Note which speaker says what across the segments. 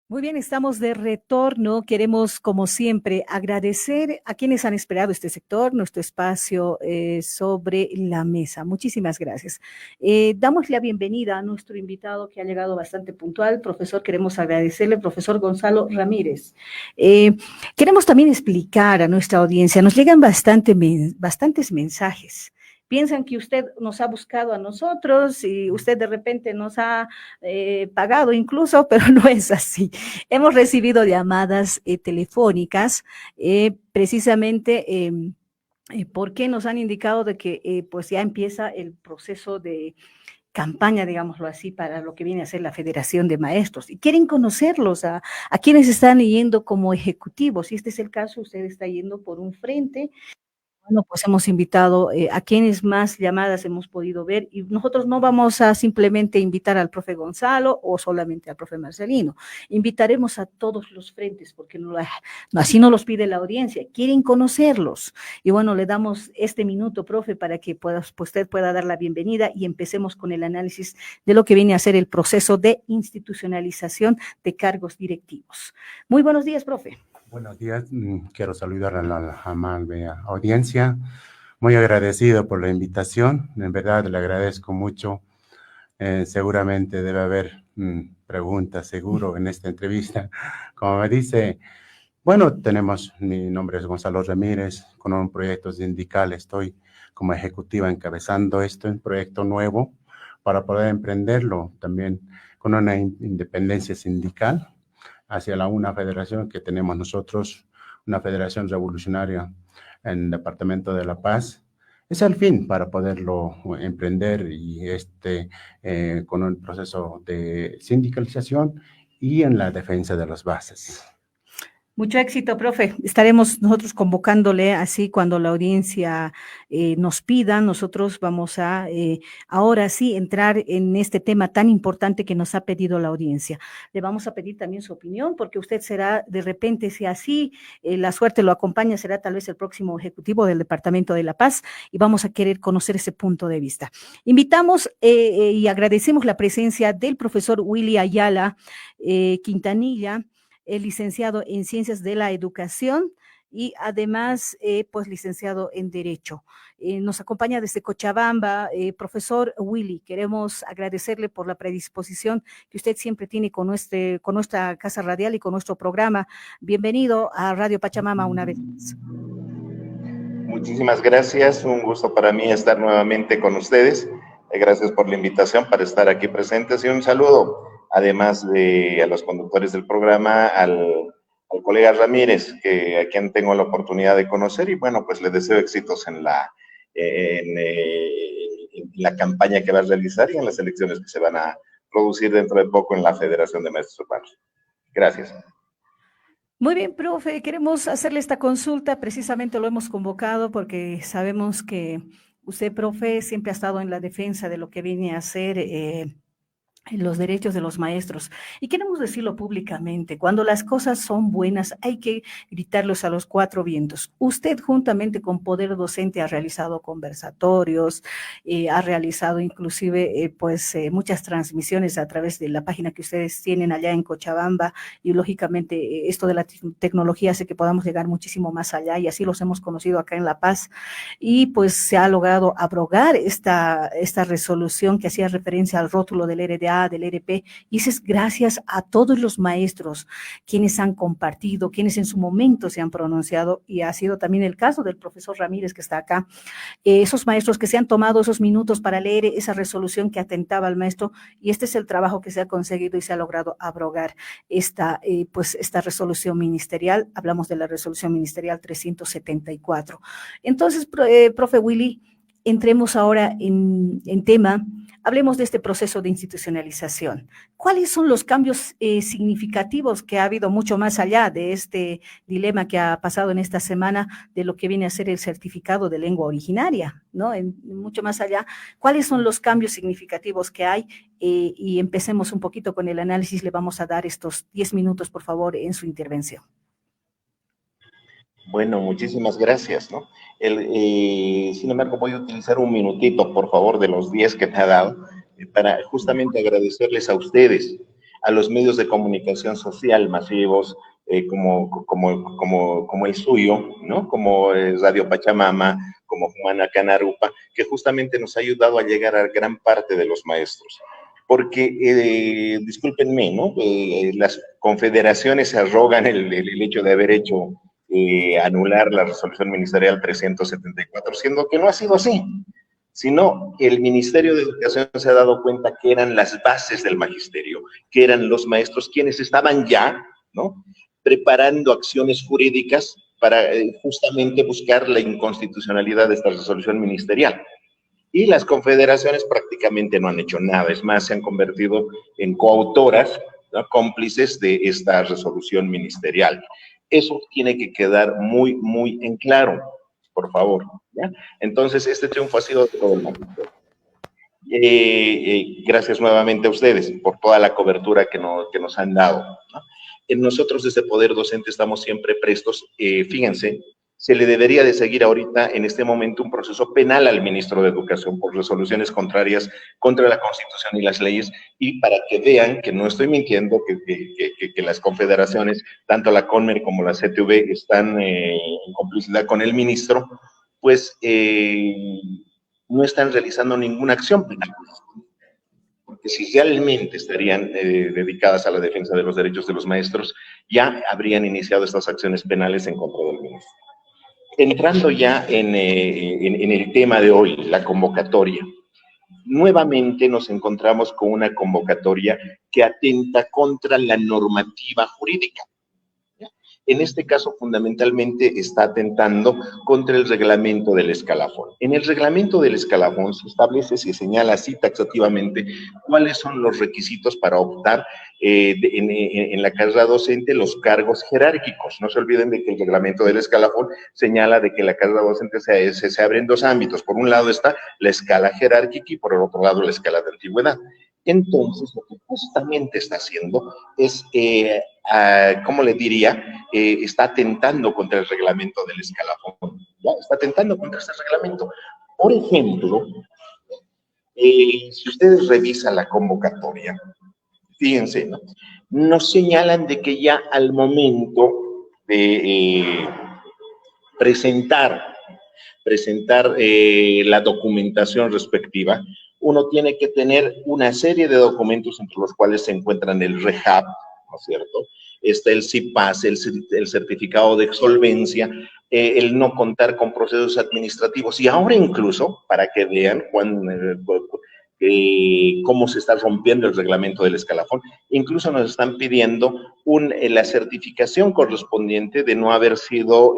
Speaker 1: Muy bien, estamos de retorno. Queremos, como siempre, agradecer a quienes han esperado este sector, nuestro espacio sobre la mesa. Muchísimas gracias. Damos la bienvenida a nuestro invitado que ha llegado bastante puntual. Profesor, queremos agradecerle, profesor Gonzalo Ramírez. Eh, Queremos también explicar a nuestra audiencia, nos llegan bastantes mensajes. Piensan que usted nos ha buscado a nosotros y usted de repente nos ha pagado incluso, pero no es así. Hemos recibido llamadas telefónicas precisamente porque nos han indicado de que pues ya empieza el proceso de campaña, digámoslo así, para lo que viene a ser la Federación de Maestros. Y quieren conocerlos a quienes están yendo como ejecutivos. Si este es el caso, usted está yendo por un frente. Bueno, pues hemos invitado a quienes más llamadas hemos podido ver y nosotros no vamos a simplemente invitar al profe Gonzalo o solamente al profe Marcelino. Invitaremos a todos los frentes porque así nos los pide la audiencia. Quieren conocerlos. Y bueno, le damos este minuto, profe, para que pues usted pueda dar la bienvenida y empecemos con el análisis de lo que viene a ser el proceso de institucionalización de cargos directivos. Muy buenos días, profe.
Speaker 2: Buenos días, quiero saludar a la amable audiencia. Muy agradecido por la invitación, en verdad le agradezco mucho. Seguramente debe haber preguntas, seguro, en esta entrevista. Como me dice, bueno, mi nombre es Gonzalo Ramírez, con un proyecto sindical estoy como ejecutiva encabezando un proyecto nuevo para poder emprenderlo también con una independencia sindical hacia una federación que tenemos nosotros, una federación revolucionaria en el Departamento de La Paz. Es el fin para poderlo emprender y con un proceso de sindicalización y en la defensa de las bases.
Speaker 1: Mucho éxito, profe. Estaremos nosotros convocándole así cuando la audiencia nos pida. Nosotros vamos a ahora sí entrar en este tema tan importante que nos ha pedido la audiencia. Le vamos a pedir también su opinión porque usted será de repente, si así la suerte lo acompaña, será tal vez el próximo ejecutivo del Departamento de La Paz y vamos a querer conocer ese punto de vista. Invitamos y agradecemos la presencia del profesor Willy Ayala Quintanilla, licenciado en Ciencias de la Educación y además, pues, licenciado en Derecho. Nos acompaña desde Cochabamba, profesor Willy. Queremos agradecerle por la predisposición que usted siempre tiene con nuestra casa radial y con nuestro programa. Bienvenido a Radio Pachamama una vez más.
Speaker 3: Muchísimas gracias, un gusto para mí estar nuevamente con ustedes. Gracias por la invitación para estar aquí presentes y un saludo, además de a los conductores del programa, al colega Ramírez, a quien tengo la oportunidad de conocer y bueno, pues le deseo éxitos en la campaña que va a realizar y en las elecciones que se van a producir dentro de poco en la Federación de Maestros Urbanos. Gracias.
Speaker 1: Muy bien, profe, queremos hacerle esta consulta, precisamente lo hemos convocado porque sabemos que usted, profe, siempre ha estado en la defensa de lo que viene a ser los derechos de los maestros. Y queremos decirlo públicamente, cuando las cosas son buenas hay que gritarlos a los cuatro vientos. Usted juntamente con Poder Docente ha realizado conversatorios, ha realizado inclusive muchas transmisiones a través de la página que ustedes tienen allá en Cochabamba y lógicamente esto de la tecnología hace que podamos llegar muchísimo más allá y así los hemos conocido acá en La Paz y pues se ha logrado abrogar esta resolución que hacía referencia al rótulo del RDA, del RP, y eso es gracias a todos los maestros quienes han compartido, quienes en su momento se han pronunciado, y ha sido también el caso del profesor Ramírez que está acá, esos maestros que se han tomado esos minutos para leer esa resolución que atentaba al maestro, y este es el trabajo que se ha conseguido y se ha logrado abrogar esta resolución ministerial. Hablamos de la resolución ministerial 374. Entonces, profe Willy, entremos ahora en tema, hablemos de este proceso de institucionalización. ¿Cuáles son los cambios significativos que ha habido mucho más allá de este dilema que ha pasado en esta semana de lo que viene a ser el certificado de lengua originaria, ¿no? Mucho más allá, ¿cuáles son los cambios significativos que hay? Y empecemos un poquito con el análisis. Le vamos a dar estos 10 minutos, por favor, en su intervención.
Speaker 3: Bueno, muchísimas gracias, ¿no? Sin embargo, voy a utilizar un minutito, por favor, de los 10 que me ha dado, para justamente agradecerles a ustedes. a los medios de comunicación social masivos, como el suyo, ¿no? Como Radio Pachamama, como Humana Canarupa, que justamente nos ha ayudado a llegar a gran parte de los maestros. Porque, discúlpenme, ¿no? Las confederaciones se arrogan el hecho de haber hecho anular la resolución ministerial 374, siendo que no ha sido así, sino que el Ministerio de Educación se ha dado cuenta que eran las bases del magisterio, que eran los maestros quienes estaban ya, ¿no?, preparando acciones jurídicas para justamente buscar la inconstitucionalidad de esta resolución ministerial. Y las confederaciones prácticamente no han hecho nada, es más, se han convertido en coautoras, ¿no?, cómplices de esta resolución ministerial. Eso tiene que quedar muy, muy en claro, por favor, ¿ya? Entonces, este triunfo ha sido de todo el mundo. Gracias nuevamente a ustedes por toda la cobertura que nos han dado, ¿no? Nosotros desde Poder Docente estamos siempre prestos. Fíjense, se le debería de seguir ahorita, en este momento, un proceso penal al ministro de Educación por resoluciones contrarias contra la Constitución y las leyes, y para que vean que no estoy mintiendo, que las confederaciones, tanto la CONMER como la CTV, están en complicidad con el ministro, pues no están realizando ninguna acción penal. Porque si realmente estarían dedicadas a la defensa de los derechos de los maestros, ya habrían iniciado estas acciones penales en contra del ministro. Entrando ya en el tema de hoy, la convocatoria. Nuevamente nos encontramos con una convocatoria que atenta contra la normativa jurídica. En este caso, fundamentalmente, está atentando contra el reglamento del escalafón. En el reglamento del escalafón se establece, se señala así taxativamente cuáles son los requisitos para optar en la carrera docente, los cargos jerárquicos. No se olviden de que el reglamento del escalafón señala de que la carrera docente se abre en dos ámbitos. Por un lado está la escala jerárquica y por el otro lado la escala de antigüedad. Entonces, lo que justamente está haciendo es, ¿cómo le diría? Está atentando contra el reglamento del escalafón, ¿ya? Está atentando contra este reglamento. Por ejemplo, si ustedes revisan la convocatoria, fíjense, ¿no? Nos señalan de que ya al momento de presentar la documentación respectiva, uno tiene que tener una serie de documentos entre los cuales se encuentran el REHAB, ¿no es cierto? Está el CIPAS, el certificado de solvencia, el no contar con procesos administrativos, y ahora incluso, para que vean cómo se está rompiendo el reglamento del escalafón, incluso nos están pidiendo la certificación correspondiente de no haber sido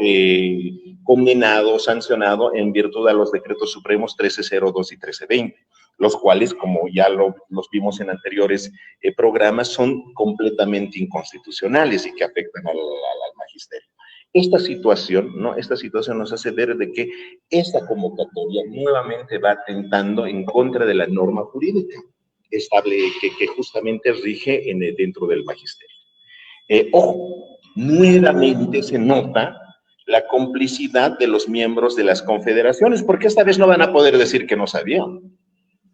Speaker 3: condenado o sancionado en virtud de los decretos supremos 1302 y 1320, los cuales, como ya los vimos en anteriores programas, son completamente inconstitucionales y que afectan al magisterio. Esta situación, ¿no? Esta situación nos hace ver de que esta convocatoria nuevamente va atentando en contra de la norma jurídica estable que justamente rige dentro del magisterio. Ojo, nuevamente se nota la complicidad de los miembros de las confederaciones, porque esta vez no van a poder decir que no sabían.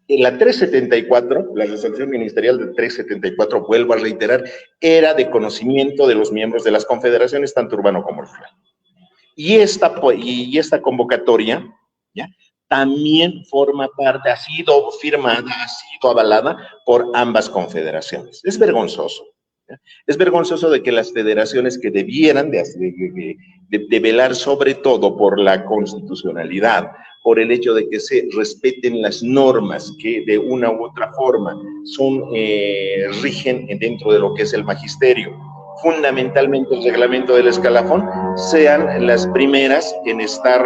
Speaker 3: En la 374, la resolución ministerial de 374, vuelvo a reiterar, era de conocimiento de los miembros de las confederaciones, tanto urbano como rural. Y esta convocatoria, ¿ya?, también forma parte, ha sido firmada, ha sido avalada por ambas confederaciones. Es vergonzoso. ¿Ya? Es vergonzoso de que las federaciones que debieran de velar sobre todo por la constitucionalidad, por el hecho de que se respeten las normas que de una u otra forma rigen dentro de lo que es el magisterio, fundamentalmente el reglamento del escalafón, sean las primeras en estar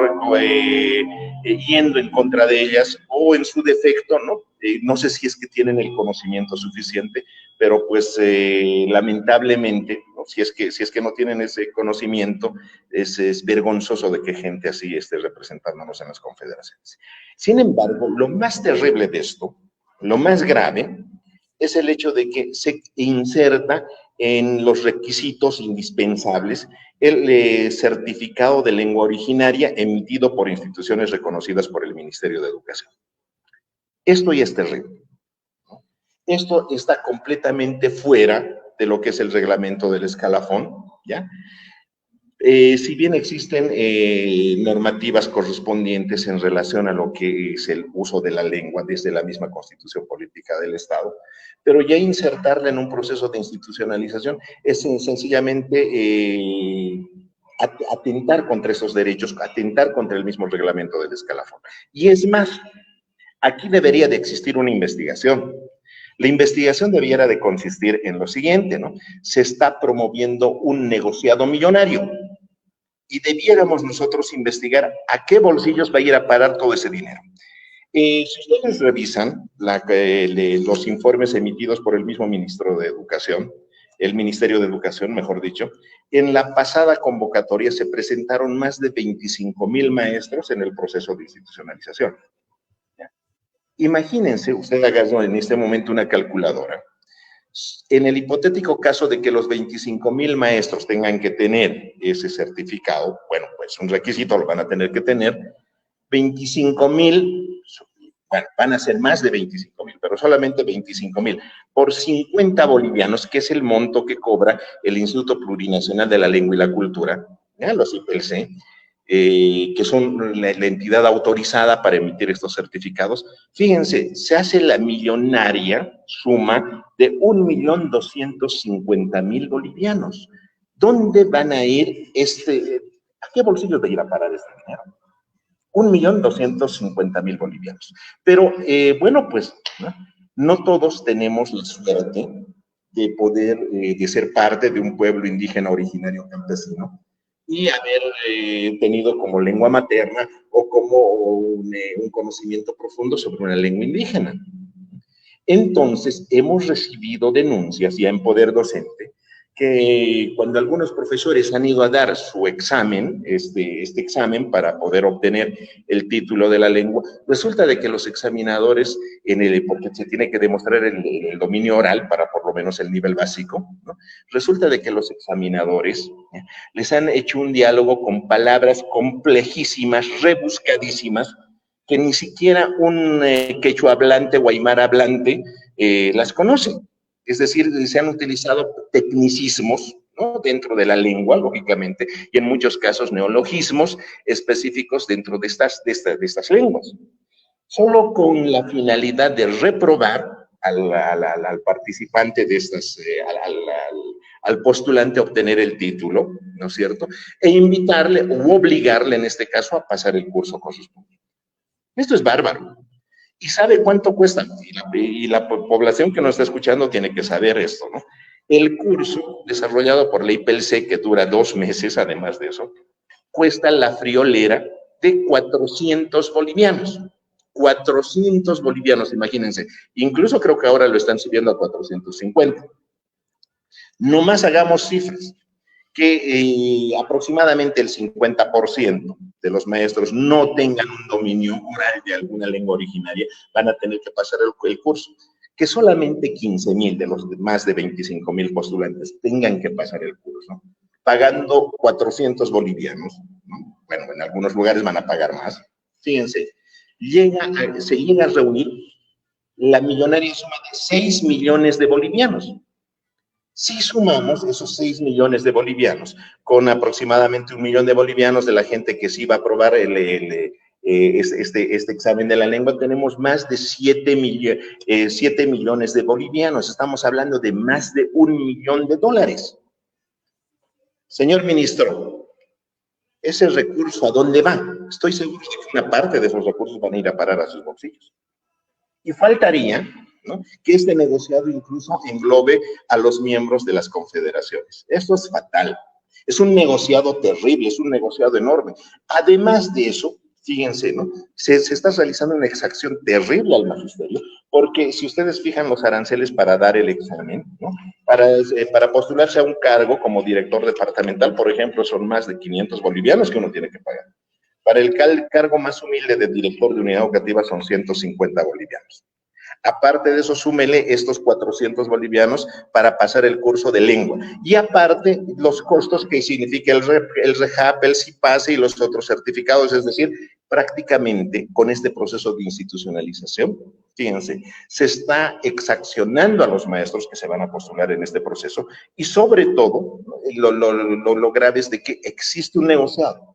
Speaker 3: yendo en contra de ellas, o en su defecto, ¿no? No sé si es que tienen el conocimiento suficiente, pero pues lamentablemente, ¿no?, si es que no tienen ese conocimiento, es vergonzoso de que gente así esté representándonos en las confederaciones. Sin embargo, lo más terrible de esto, lo más grave, es el hecho de que se inserta en los requisitos indispensables el certificado de lengua originaria emitido por instituciones reconocidas por el Ministerio de Educación. Esto ya es terrible, ¿no? Esto está completamente fuera de lo que es el reglamento del escalafón, ¿ya? Si bien existen normativas correspondientes en relación a lo que es el uso de la lengua desde la misma Constitución Política del Estado, pero ya insertarla en un proceso de institucionalización es sencillamente atentar contra esos derechos, atentar contra el mismo reglamento del escalafón. Y es más, aquí debería de existir una investigación. La investigación debiera de consistir en lo siguiente, ¿no? Se está promoviendo un negociado millonario y debiéramos nosotros investigar a qué bolsillos va a ir a parar todo ese dinero. Si ustedes revisan los informes emitidos por el mismo ministro de Educación, el Ministerio de Educación, mejor dicho, en la pasada convocatoria se presentaron más de 25,000 maestros en el proceso de institucionalización. Imagínense, usted haga en este momento una calculadora. En el hipotético caso de que los 25,000 maestros tengan que tener ese certificado, bueno, pues un requisito lo van a tener que tener, 25,000, bueno, van a ser más de 25,000, pero solamente 25,000, por 50 bolivianos, que es el monto que cobra el Instituto Plurinacional de la Lengua y la Cultura, ¿ya? Los IPLC, que son la entidad autorizada para emitir estos certificados. Fíjense, se hace la millonaria suma de 1.250.000 bolivianos. ¿Dónde van a ir a qué bolsillos va a ir a parar este dinero? 1.250.000 bolivianos. Pero, bueno, pues, no todos tenemos la suerte de poder, de ser parte de un pueblo indígena originario campesino y haber tenido como lengua materna o como un conocimiento profundo sobre una lengua indígena. Entonces, hemos recibido denuncias ya en Poder Docente que cuando algunos profesores han ido a dar su examen, este examen para poder obtener el título de la lengua, resulta de que los examinadores, porque se tiene que demostrar el dominio oral para por lo menos el nivel básico, ¿no? Resulta de que los examinadores les han hecho un diálogo con palabras complejísimas, rebuscadísimas, que ni siquiera un quechua hablante o aymara hablante las conoce. Es decir, se han utilizado tecnicismos, ¿no?, dentro de la lengua, lógicamente, y en muchos casos neologismos específicos dentro de estas lenguas, solo con la finalidad de reprobar al participante de al postulante a obtener el título, ¿no es cierto?, e invitarle o obligarle, en este caso, a pasar el curso correspondiente. Esto es bárbaro. ¿Y sabe cuánto cuesta? Y la población que nos está escuchando tiene que saber esto, ¿no? El curso desarrollado por la IPLC, que dura 2 meses, además de eso, cuesta la friolera de 400 bolivianos. 400 bolivianos, imagínense. Incluso creo que ahora lo están subiendo a 450. Nomás hagamos cifras. Que aproximadamente el 50% de los maestros no tengan un dominio oral de alguna lengua originaria, van a tener que pasar el curso. Que solamente 15,000 de los más de 25,000 postulantes tengan que pasar el curso, pagando 400 bolivianos, ¿no? Bueno, en algunos lugares van a pagar más. Fíjense, se llega a reunir la millonaria suma de 6 millones de bolivianos. Si sumamos esos 6 millones de bolivianos con aproximadamente 1 millón de bolivianos de la gente que sí va a aprobar este examen de la lengua, tenemos más de 7 millones de bolivianos. Estamos hablando de más de $1 millón. Señor ministro, ese recurso, ¿a dónde va? Estoy seguro de que una parte de esos recursos van a ir a parar a sus bolsillos. Y faltaría, ¿no?, que este negociado incluso englobe a los miembros de las confederaciones. Esto es fatal. Es un negociado terrible, es un negociado enorme. Además de eso, fíjense, ¿no?, se está realizando una exacción terrible al magisterio, porque si ustedes fijan los aranceles para dar el examen, ¿no?, para postularse a un cargo como director departamental, por ejemplo, son más de 500 bolivianos que uno tiene que pagar. Para el cargo más humilde de director de unidad educativa son 150 bolivianos. Aparte de eso, súmele estos 400 bolivianos para pasar el curso de lengua. Y aparte, los costos que significa el REHAP, el CIPASE y los otros certificados. Es decir, prácticamente con este proceso de institucionalización, Fíjense, se está exaccionando a los maestros que se van a postular en este proceso y sobre todo, lo grave es de que existe un negociado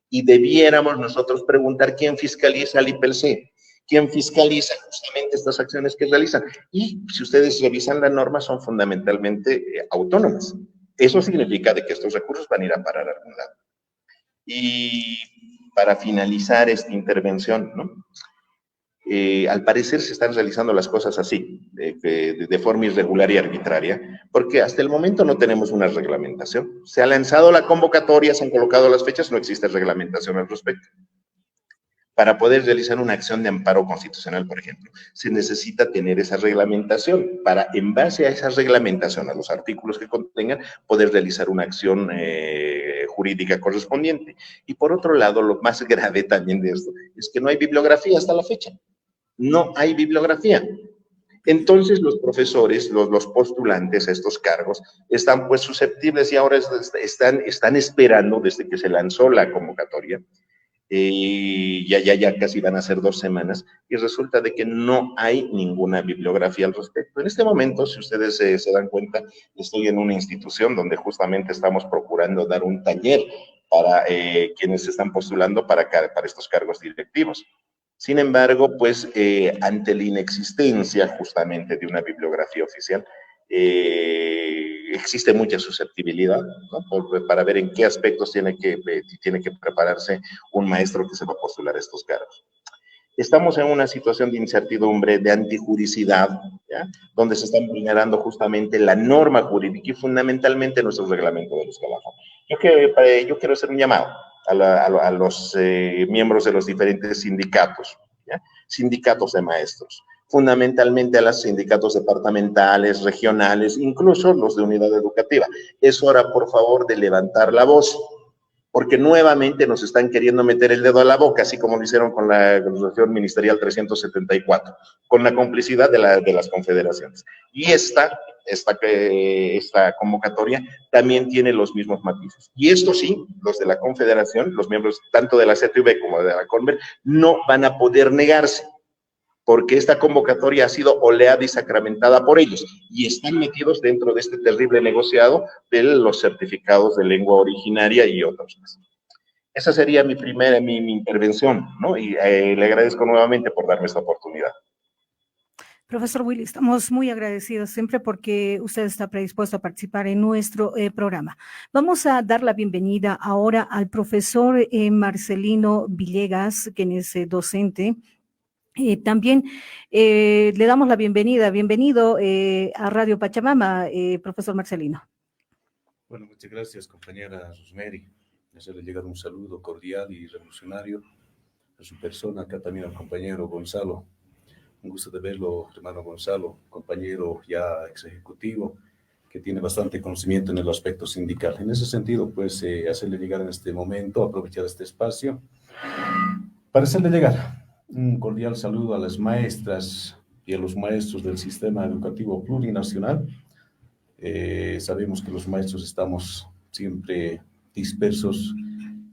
Speaker 3: y debiéramos nosotros preguntar quién fiscaliza al IPLC, quién fiscaliza justamente estas acciones que realizan. Y si ustedes revisan la norma, son fundamentalmente autónomas. Eso significa de que estos recursos van a ir a parar a algún lado. Y para finalizar esta intervención, ¿no? Al parecer se están realizando las cosas así, de forma irregular y arbitraria, porque hasta el momento no tenemos una reglamentación. Se ha lanzado la convocatoria, se han colocado las fechas, no existe reglamentación al respecto. Para poder realizar una acción de amparo constitucional, por ejemplo, se necesita tener esa reglamentación para, en base a esa reglamentación, a los artículos que contengan, poder realizar una acción jurídica correspondiente. Y por otro lado, lo más grave también de esto es que no hay bibliografía hasta la fecha. No hay bibliografía. Entonces los profesores, los postulantes a estos cargos, están pues susceptibles y ahora están esperando desde que se lanzó la convocatoria. Ya casi van a ser 2 semanas y resulta de que no hay ninguna bibliografía al respecto. En este momento, si ustedes se dan cuenta, estoy en una institución donde justamente estamos procurando dar un taller para quienes se están postulando para estos cargos directivos. Sin embargo, pues ante la inexistencia justamente de una bibliografía oficial, existe mucha susceptibilidad, ¿no? Para ver en qué aspectos tiene que prepararse un maestro que se va a postular a estos cargos. Estamos en una situación de incertidumbre, de antijuricidad, ¿ya? Donde se está vulnerando justamente la norma jurídica y fundamentalmente nuestro reglamento de los trabajos. Yo quiero hacer un llamado a los miembros de los diferentes sindicatos, ¿ya? Sindicatos de maestros, fundamentalmente a los sindicatos departamentales, regionales, incluso los de unidad educativa. Es hora, por favor, de levantar la voz, porque nuevamente nos están queriendo meter el dedo a la boca, así como lo hicieron con la resolución ministerial 374, con la complicidad de las confederaciones. Y esta convocatoria también tiene los mismos matices. Y esto sí, los de la confederación, los miembros tanto de la CTV como de la CONVER, no van a poder negarse, porque esta convocatoria ha sido oleada y sacramentada por ellos, y están metidos dentro de este terrible negociado de los certificados de lengua originaria y otros más. Esa sería mi intervención, ¿no? Y le agradezco nuevamente por darme esta oportunidad.
Speaker 1: Profesor Willy, estamos muy agradecidos siempre porque usted está predispuesto a participar en nuestro programa. Vamos a dar la bienvenida ahora al profesor Marcelino Villegas, quien es docente. También le damos la bienvenida. Bienvenido a Radio Pachamama, profesor Marcelino.
Speaker 4: Bueno, muchas gracias, compañera Rosemary. Hacerle llegar un saludo cordial y revolucionario a su persona, acá también al compañero Gonzalo. Un gusto de verlo, hermano Gonzalo, compañero ya ex ejecutivo, que tiene bastante conocimiento en el aspecto sindical. En ese sentido, pues, hacerle llegar en este momento, aprovechar este espacio, para hacerle llegar un cordial saludo a las maestras y a los maestros del sistema educativo plurinacional. Sabemos que los maestros estamos siempre dispersos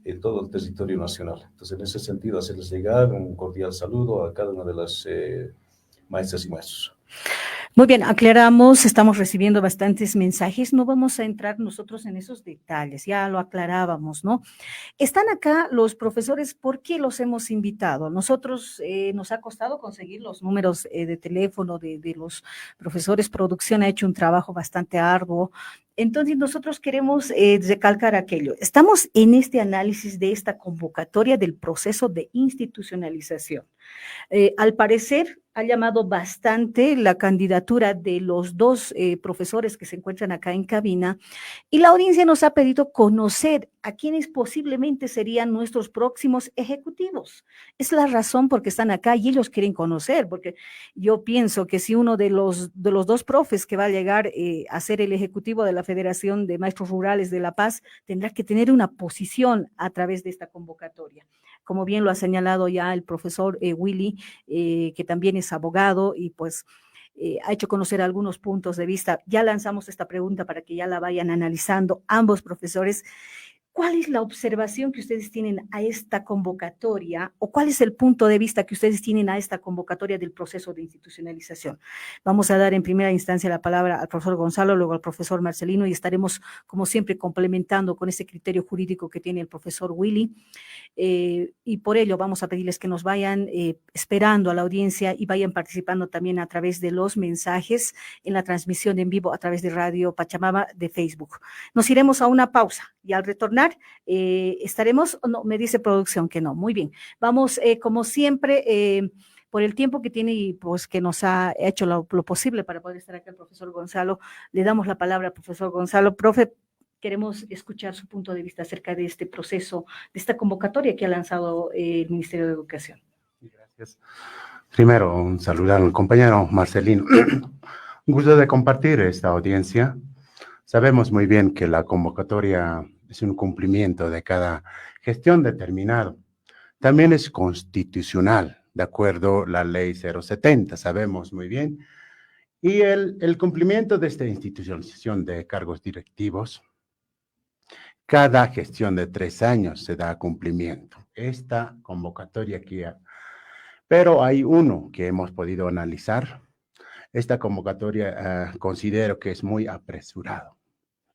Speaker 4: en todo el territorio nacional. Entonces, en ese sentido, hacerles llegar un cordial saludo a cada una de las maestras y maestros.
Speaker 1: Muy bien, aclaramos, estamos recibiendo bastantes mensajes, no vamos a entrar nosotros en esos detalles, ya lo aclarábamos, ¿no? Están acá los profesores, ¿por qué los hemos invitado? Nosotros nos ha costado conseguir los números de teléfono de los profesores, producción ha hecho un trabajo bastante arduo, entonces nosotros queremos recalcar aquello. Estamos en este análisis de esta convocatoria del proceso de institucionalización. Al parecer ha llamado bastante la candidatura de los dos profesores que se encuentran acá en cabina y la audiencia nos ha pedido conocer a quienes posiblemente serían nuestros próximos ejecutivos. Es la razón por qué están acá y ellos quieren conocer, porque yo pienso que si uno de los dos profes que va a llegar a ser el ejecutivo de la Federación de Maestros Rurales de La Paz tendrá que tener una posición a través de esta convocatoria. Como bien lo ha señalado ya el profesor Willy, que también es abogado y pues ha hecho conocer algunos puntos de vista. Ya lanzamos esta pregunta para que ya la vayan analizando ambos profesores. ¿cuál es la observación que ustedes tienen a esta convocatoria o cuál es el punto de vista que ustedes tienen a esta convocatoria del proceso de institucionalización? Vamos a dar en primera instancia la palabra al profesor Gonzalo, luego al profesor Marcelino y estaremos, como siempre, complementando con ese criterio jurídico que tiene el profesor Willy. Y por ello vamos a pedirles que nos vayan esperando a la audiencia y vayan participando también a través de los mensajes en la transmisión en vivo a través de Radio Pachamama de Facebook. Nos iremos a una pausa y al retornar estaremos, no, me dice producción que no, muy bien. Vamos, como siempre, por el tiempo que tiene y pues que nos ha hecho lo posible para poder estar acá el profesor Gonzalo, le damos la palabra al profesor Gonzalo. Profe, queremos escuchar su punto de vista acerca de este proceso, de esta convocatoria que ha lanzado el Ministerio de Educación.
Speaker 2: Gracias. Primero, un saludo al compañero Marcelino. Un gusto de compartir esta audiencia. Sabemos muy bien que la convocatoria es un cumplimiento de cada gestión determinado. También es constitucional, de acuerdo a la ley 070, sabemos muy bien. Y el cumplimiento de esta institucionalización de cargos directivos, cada gestión de 3 años se da cumplimiento. Esta convocatoria aquí, pero hay uno que hemos podido analizar. Esta convocatoria considero que es muy apresurado,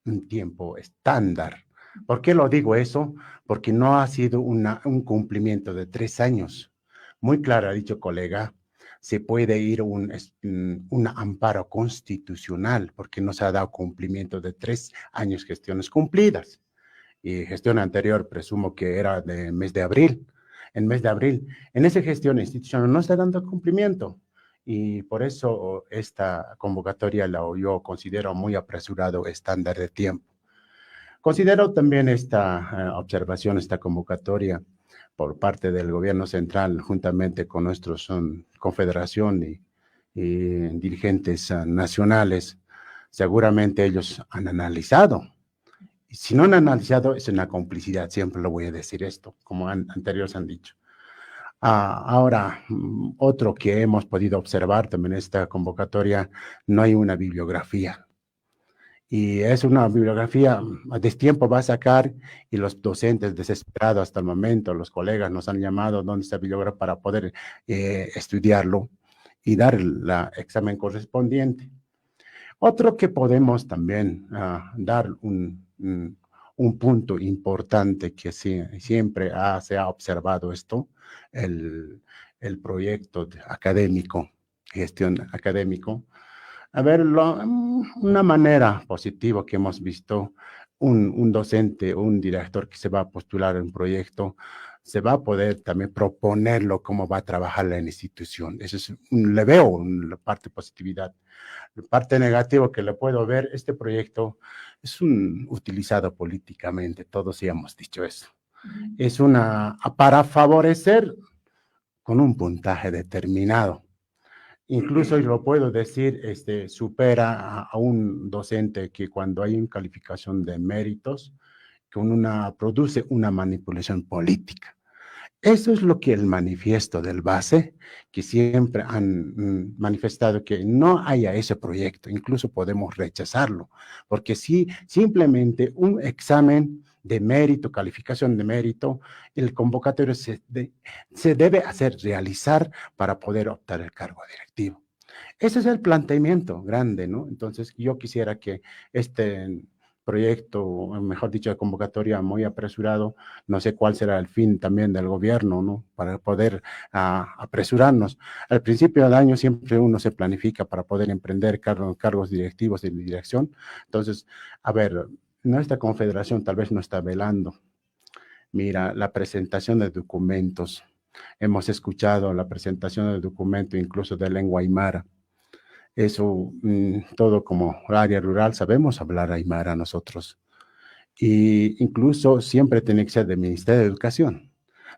Speaker 2: un tiempo estándar. ¿Por qué lo digo eso? Porque no ha sido un cumplimiento de 3 años. Muy claro, ha dicho colega, se puede ir un amparo constitucional porque no se ha dado cumplimiento de 3 años gestiones cumplidas. Y gestión anterior, presumo que era de mes de abril. En mes de abril, en esa gestión institucional no está dando cumplimiento. Y por eso esta convocatoria yo considero muy apresurado estándar de tiempo. Considero también esta observación, esta convocatoria por parte del gobierno central, juntamente con nuestros confederación y dirigentes nacionales. Seguramente ellos han analizado. Y si no han analizado, es una complicidad, siempre lo voy a decir esto, como anteriores han dicho. Ahora, otro que hemos podido observar también en esta convocatoria, no hay una bibliografía. Y es una bibliografía, a destiempo va a sacar, y los docentes desesperados hasta el momento, los colegas nos han llamado, ¿dónde está la bibliografía? Para poder estudiarlo y dar el examen correspondiente. Otro que podemos también dar un punto importante que siempre se ha observado esto, el proyecto académico, gestión académico. A ver, una manera positiva que hemos visto, un docente o un director que se va a postular en un proyecto, se va a poder también proponerlo cómo va a trabajar la institución. Eso es, le veo una parte positividad. La parte negativa que le puedo ver, este proyecto es utilizado políticamente, todos ya hemos dicho eso. Es para favorecer con un puntaje determinado. Incluso lo puedo decir, supera a un docente que cuando hay una calificación de méritos, produce una manipulación política. Eso es lo que el manifiesto del BASE, que siempre han manifestado que no haya ese proyecto, incluso podemos rechazarlo, porque si simplemente un examen de mérito, calificación de mérito, el convocatorio se debe realizar para poder optar el cargo directivo. Ese es el planteamiento grande, ¿no? Entonces, yo quisiera que este proyecto, mejor dicho, de convocatoria muy apresurado, no sé cuál será el fin también del gobierno, ¿no? Para poder apresurarnos. Al principio del año siempre uno se planifica para poder emprender cargos directivos de dirección. Entonces, a ver, nuestra confederación tal vez no está velando. Mira, la presentación de documentos. Hemos escuchado la presentación del documento incluso de lengua aymara. Eso, todo como área rural, sabemos hablar aymara nosotros. Y incluso siempre tiene que ser del Ministerio de Educación,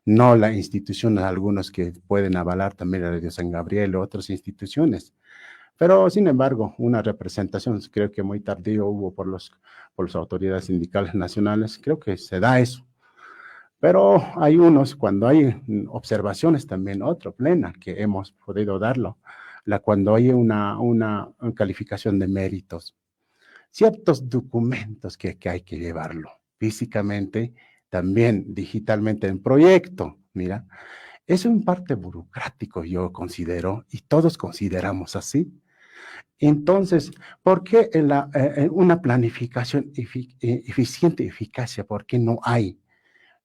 Speaker 2: no la institución, algunos que pueden avalar también la Radio San Gabriel o otras instituciones. Pero, sin embargo, una representación, creo que muy tardío hubo por las autoridades sindicales nacionales, creo que se da eso. Pero hay cuando hay observaciones también, otro plena que hemos podido darlo, cuando hay una calificación de méritos, ciertos documentos que hay que llevarlo. físicamente, también digitalmente en proyecto. Mira, es un parte burocrático, yo considero, y todos consideramos así. Entonces, ¿por qué una planificación eficiente y eficacia? ¿Por qué no hay?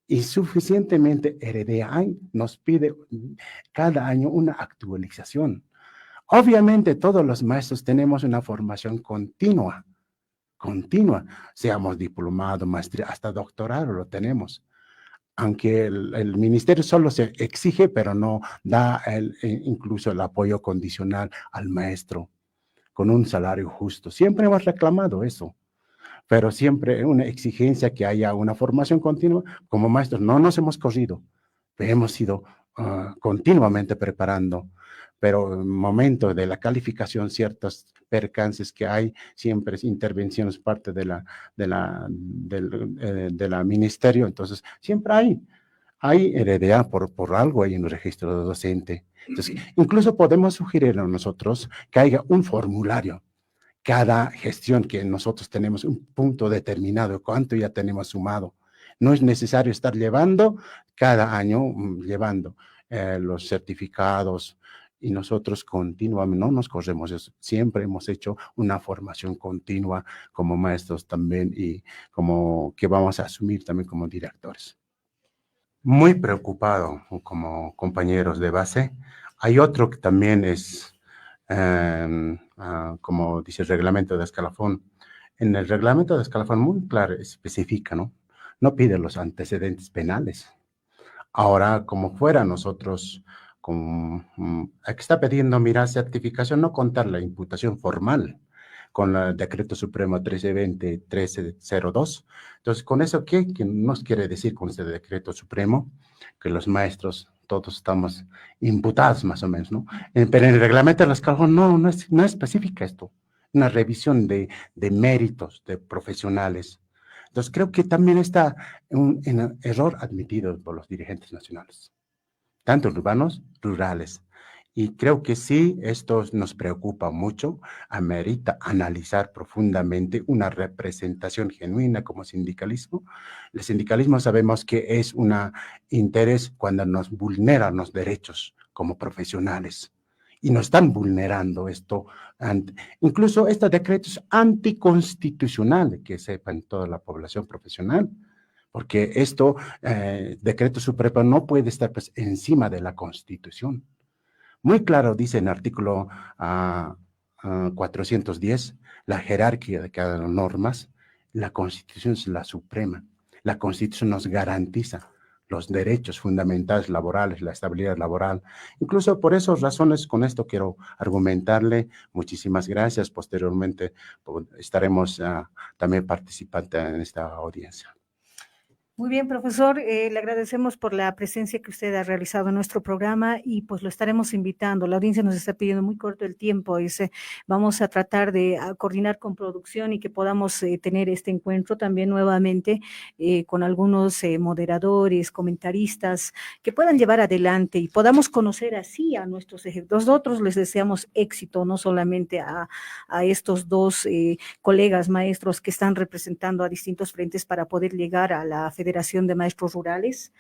Speaker 2: Y suficientemente RDI nos pide cada año una actualización. Obviamente todos los maestros tenemos una formación continua, seamos diplomado, maestría, hasta doctorado lo tenemos. Aunque el ministerio solo se exige, pero no da incluso el apoyo condicional al maestro con un salario justo. Siempre hemos reclamado eso, pero siempre una exigencia que haya una formación continua. Como maestros no nos hemos corrido, hemos ido continuamente preparando, pero en el momento de la calificación, ciertos percances que hay, siempre es intervenciones parte de la ministerio, entonces siempre hay RDA por algo ahí en el registro de docente. Entonces, incluso podemos sugerir a nosotros que haya un formulario. Cada gestión que nosotros tenemos un punto determinado, cuánto ya tenemos sumado. No es necesario estar llevando cada año, llevando los certificados, y nosotros continuamente, no nos corremos eso, siempre hemos hecho una formación continua como maestros también y como que vamos a asumir también como directores. Muy preocupado como compañeros de base. Hay otro que también es, como dice el reglamento de escalafón. En el reglamento de escalafón muy claro especifica, ¿no? No pide los antecedentes penales. Ahora, como fuera nosotros, aquí está pidiendo, mira, certificación, no contar la imputación formal con el Decreto Supremo 1320-1302. Entonces, ¿con eso qué? ¿Qué nos quiere decir con este Decreto Supremo? Que los maestros todos estamos imputados más o menos, ¿no? Pero en el reglamento de las escalafón no especifica esto. Una revisión de méritos de profesionales. Entonces, creo que también está un error admitido por los dirigentes nacionales, tanto urbanos, rurales. Y creo que sí, esto nos preocupa mucho, amerita analizar profundamente una representación genuina como sindicalismo. El sindicalismo sabemos que es un interés cuando nos vulneran los derechos como profesionales. Y nos están vulnerando esto. Incluso este decreto es anticonstitucional, que sepan toda la población profesional, porque esto, decreto supremo, no puede estar pues, encima de la Constitución. Muy claro dice en el artículo 410, la jerarquía de cada normas, la Constitución es la suprema. La Constitución nos garantiza los derechos fundamentales laborales, la estabilidad laboral. Incluso por esas razones, con esto quiero argumentarle. Muchísimas gracias. Posteriormente estaremos también participando en esta audiencia.
Speaker 1: Muy bien, profesor, le agradecemos por la presencia que usted ha realizado en nuestro programa y pues lo estaremos invitando. La audiencia nos está pidiendo muy corto el tiempo, vamos a tratar de coordinar con producción y que podamos tener este encuentro también nuevamente con algunos moderadores, comentaristas que puedan llevar adelante y podamos conocer así a nuestros ejecutores. Nosotros les deseamos éxito, no solamente a estos dos colegas maestros que están representando a distintos frentes para poder llegar a la Federación de Maestros Rurales,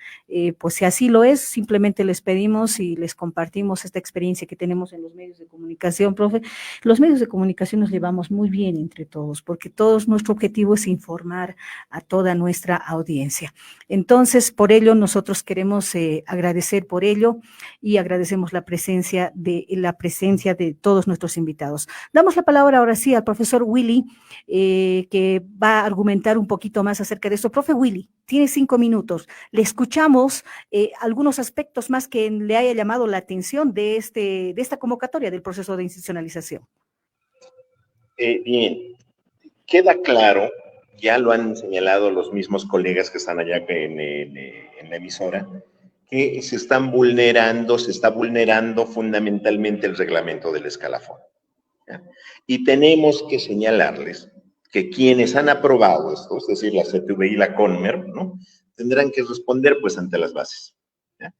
Speaker 1: pues si así lo es, simplemente les pedimos y les compartimos esta experiencia que tenemos en los medios de comunicación, profe. Los medios de comunicación nos llevamos muy bien entre todos, porque todos nuestro objetivo es informar a toda nuestra audiencia. Entonces, por ello, nosotros queremos agradecer por ello y agradecemos la presencia de todos nuestros invitados. Damos la palabra ahora sí al profesor Willy, que va a argumentar un poquito más acerca de esto. Profe Willy, tiene 5 minutos. Le escuchamos algunos aspectos más que le haya llamado la atención de esta convocatoria del proceso de institucionalización.
Speaker 3: Bien, queda claro, ya lo han señalado los mismos colegas que están allá en la emisora, que se está vulnerando fundamentalmente el reglamento del escalafón. ¿Ya? Y tenemos que señalarles que quienes han aprobado esto, es decir, la CTV y la CONMER, ¿no?, tendrán que responder pues ante las bases. ¿Ya?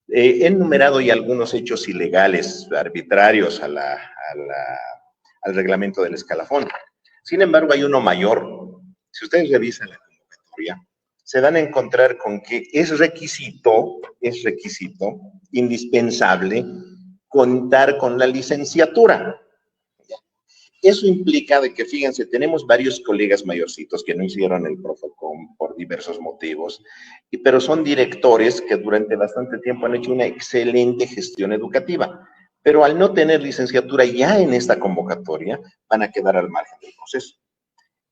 Speaker 3: He enumerado ya algunos hechos ilegales, arbitrarios al reglamento del escalafón. Sin embargo, hay uno mayor. Si ustedes revisan la convocatoria, convocatoria, se van a encontrar con que es requisito indispensable contar con la licenciatura. Eso implica de que, fíjense, tenemos varios colegas mayorcitos que no hicieron el Profocom por diversos motivos, pero son directores que durante bastante tiempo han hecho una excelente gestión educativa, pero al no tener licenciatura ya en esta convocatoria, van a quedar al margen del proceso.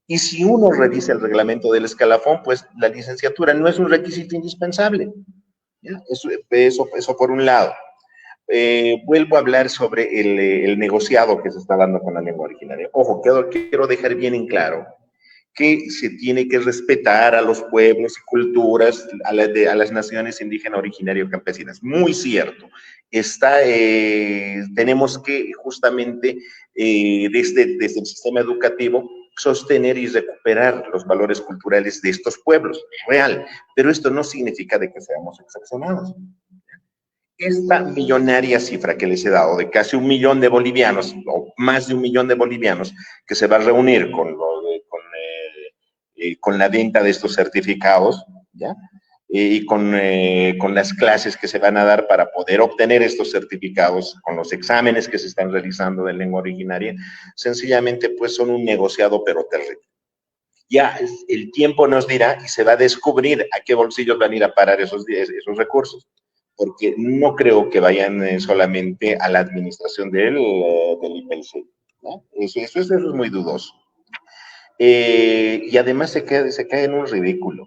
Speaker 3: Y si uno revisa el reglamento del escalafón, pues la licenciatura no es un requisito indispensable. ¿Ya? Eso por un lado. Vuelvo a hablar sobre el negociado que se está dando con la lengua originaria. Ojo, quiero dejar bien en claro que se tiene que respetar a los pueblos y culturas, a las naciones indígenas originarias campesinas. Muy cierto. Tenemos que justamente desde el sistema educativo sostener y recuperar los valores culturales de estos pueblos, real, pero esto no significa de que seamos excepcionados. Esta millonaria cifra que les he dado de casi 1 millón de bolivianos, o más de 1 millón de bolivianos, que se va a reunir con la venta de estos certificados, ¿ya? Y con las clases que se van a dar para poder obtener estos certificados, con los exámenes que se están realizando de lengua originaria, sencillamente pues son un negociado pero terrible. Ya el tiempo nos dirá y se va a descubrir a qué bolsillos van a ir a parar esos recursos, porque no creo que vayan solamente a la administración del IPLC, ¿no? Eso es muy dudoso. Y además se cae en un ridículo.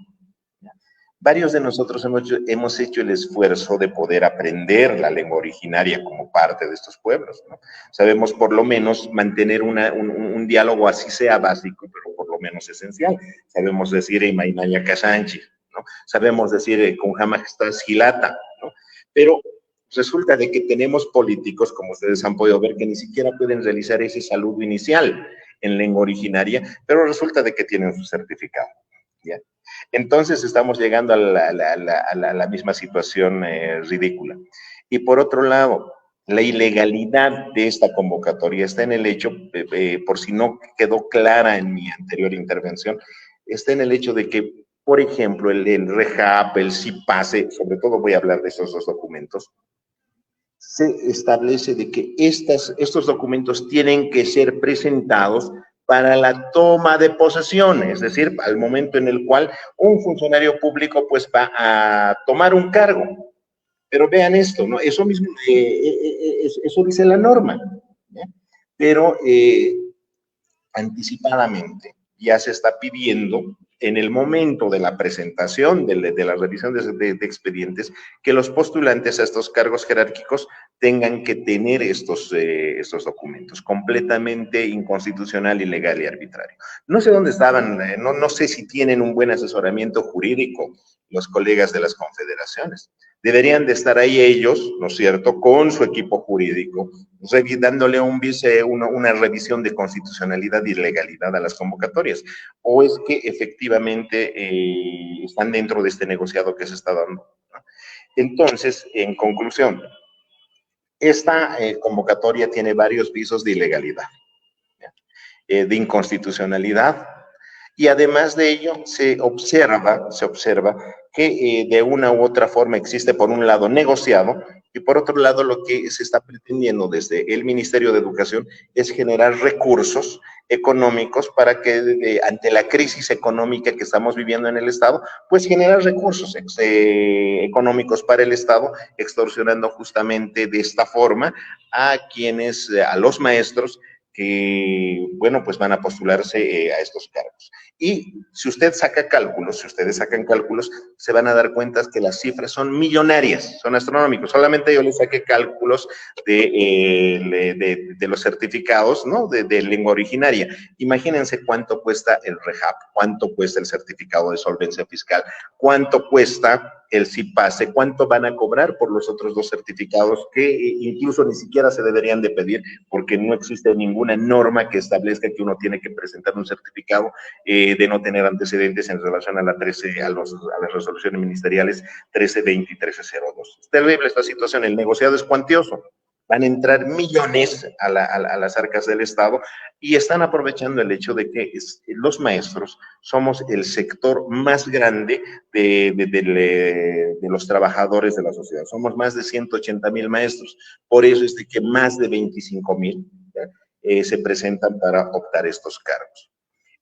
Speaker 3: Varios de nosotros hemos hecho el esfuerzo de poder aprender la lengua originaria como parte de estos pueblos, ¿no? Sabemos por lo menos mantener un diálogo, así sea básico, pero por lo menos esencial. Sabemos decir Imainaya Casanchi, ¿no? Sabemos decir Kunjama Gestas Gilata, ¿no? Pero resulta de que tenemos políticos, como ustedes han podido ver, que ni siquiera pueden realizar ese saludo inicial en lengua originaria, pero resulta de que tienen su certificado, ¿ya? Entonces estamos llegando a la misma situación ridícula. Y por otro lado, la ilegalidad de esta convocatoria está en el hecho, por si no quedó clara en mi anterior intervención, está en el hecho de que, por ejemplo, el REJAP, el CIPASE, sobre todo voy a hablar de esos dos documentos, se establece de que estos documentos tienen que ser presentados para la toma de posesión, es decir, al momento en el cual un funcionario público pues va a tomar un cargo. Pero vean esto, ¿no? Eso mismo, eso dice la norma, ¿ya? Pero anticipadamente ya se está pidiendo en el momento de la presentación, de la revisión de expedientes, que los postulantes a estos cargos jerárquicos tengan que tener estos documentos, completamente inconstitucional, ilegal y arbitrario. No sé dónde estaban, no sé si tienen un buen asesoramiento jurídico los colegas de las confederaciones. Deberían de estar ahí ellos, ¿no es cierto?, con su equipo jurídico, dándole una revisión de constitucionalidad y legalidad a las convocatorias. ¿O es que efectivamente están dentro de este negociado que se está dando, ¿no? Entonces, en conclusión, esta convocatoria tiene varios visos de ilegalidad, de inconstitucionalidad, y además de ello se observa que de una u otra forma existe por un lado negociado y por otro lado lo que se está pretendiendo desde el Ministerio de Educación es generar recursos económicos para que ante la crisis económica que estamos viviendo en el Estado, pues generar recursos económicos para el Estado, extorsionando justamente de esta forma a los maestros que, bueno, pues van a postularse a estos cargos. Y si ustedes sacan cálculos, se van a dar cuenta que las cifras son millonarias, son astronómicos. Solamente yo les saqué cálculos de los certificados, ¿no?, de lengua originaria. Imagínense cuánto cuesta el REJAP, cuánto cuesta el certificado de solvencia fiscal, cuánto cuesta el CIPASE, cuánto van a cobrar por los otros dos certificados que incluso ni siquiera se deberían de pedir porque no existe ninguna norma que establezca que uno tiene que presentar un certificado de no tener antecedentes en relación a las resoluciones ministeriales 1320 y 1302. Es terrible esta situación, el negociado es cuantioso, van a entrar millones a las arcas del Estado y están aprovechando el hecho de que los maestros somos el sector más grande de los trabajadores de la sociedad. Somos más de 180,000 maestros, por eso es de que más de 25,000 se presentan para optar estos cargos.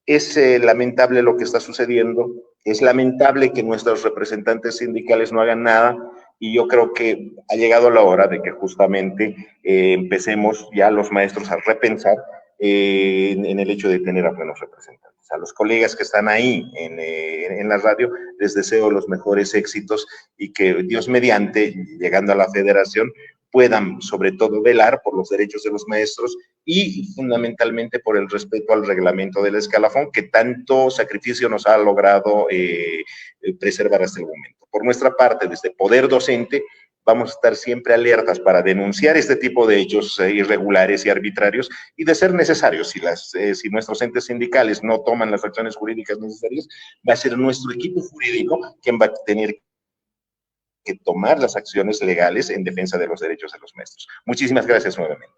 Speaker 3: Es lamentable lo que está sucediendo, es lamentable que nuestros representantes sindicales no hagan nada, y yo creo que ha llegado la hora de que justamente empecemos ya los maestros a repensar en el hecho de tener a buenos representantes. A los colegas que están ahí en la radio, les deseo los mejores éxitos y que Dios mediante, llegando a la federación, puedan sobre todo velar por los derechos de los maestros y fundamentalmente por el respeto al reglamento del escalafón que tanto sacrificio nos ha logrado preservar hasta el momento. Por nuestra parte, desde Poder Docente, vamos a estar siempre alertas para denunciar este tipo de hechos irregulares y arbitrarios, y de ser necesarios, si nuestros entes sindicales no toman las acciones jurídicas necesarias, va a ser nuestro equipo jurídico quien va a tener que tomar las acciones legales en defensa de los derechos de los maestros. Muchísimas gracias nuevamente.